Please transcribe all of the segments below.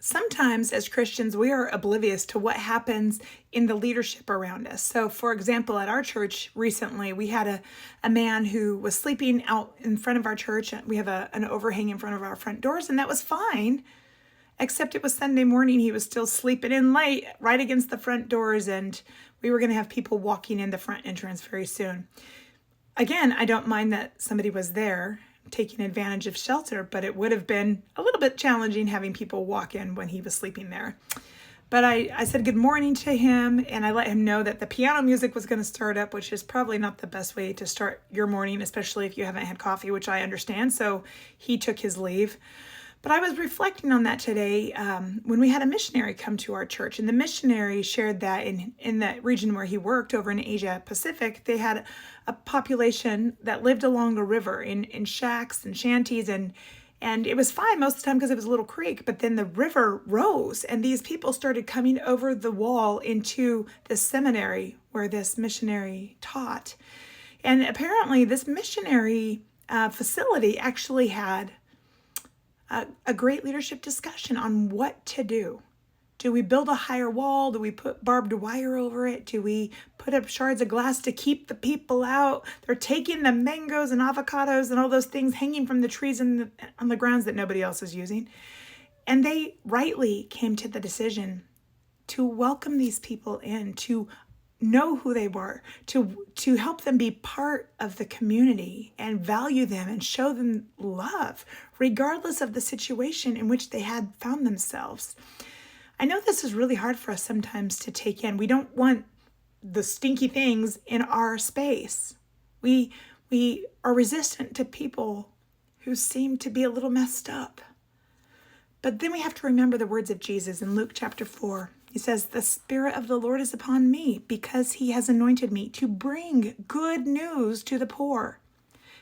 sometimes as Christians, we are oblivious to what happens in the leadership around us. So, for example, at our church recently, we had a man who was sleeping out in front of our church. We have an overhang in front of our front doors, and that was fine, except it was Sunday morning. He was still sleeping in late right against the front doors, and we were going to have people walking in the front entrance very soon. Again, I don't mind that somebody was there taking advantage of shelter, but it would have been a little bit challenging having people walk in when he was sleeping there. But I said good morning to him, and I let him know that the piano music was going to start up, which is probably not the best way to start your morning, especially if you haven't had coffee, which I understand. So he took his leave. But I was reflecting on that today when we had a missionary come to our church, and the missionary shared that in that region where he worked over in Asia Pacific, they had a population that lived along a river in shacks and shanties, and it was fine most of the time because it was a little creek, but then the river rose, and these people started coming over the wall into the seminary where this missionary taught. And apparently this missionary facility actually had a great leadership discussion on what to do. Do we build a higher wall? Do we put barbed wire over it? Do we put up shards of glass to keep the people out? They're taking the mangoes and avocados and all those things hanging from the trees on the grounds that nobody else is using. And they rightly came to the decision to welcome these people in, to know who they were, to help them be part of the community and value them and show them love, regardless of the situation in which they had found themselves. I know this is really hard for us sometimes to take in. We don't want the stinky things in our space. We are resistant to people who seem to be a little messed up. But then we have to remember the words of Jesus in Luke chapter 4. He says, "The Spirit of the Lord is upon me because he has anointed me to bring good news to the poor.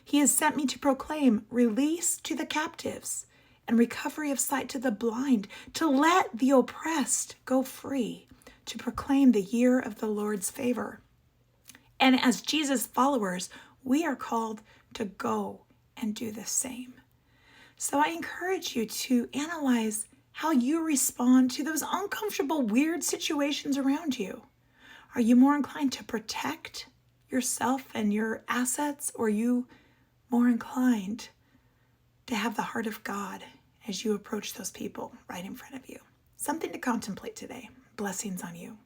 He has sent me to proclaim release to the captives and recovery of sight to the blind, to let the oppressed go free, to proclaim the year of the Lord's favor." And as Jesus followers, we are called to go and do the same. So I encourage you to analyze how you respond to those uncomfortable, weird situations around you. Are you more inclined to protect yourself and your assets, or are you more inclined to have the heart of God as you approach those people right in front of you? Something to contemplate today. Blessings on you.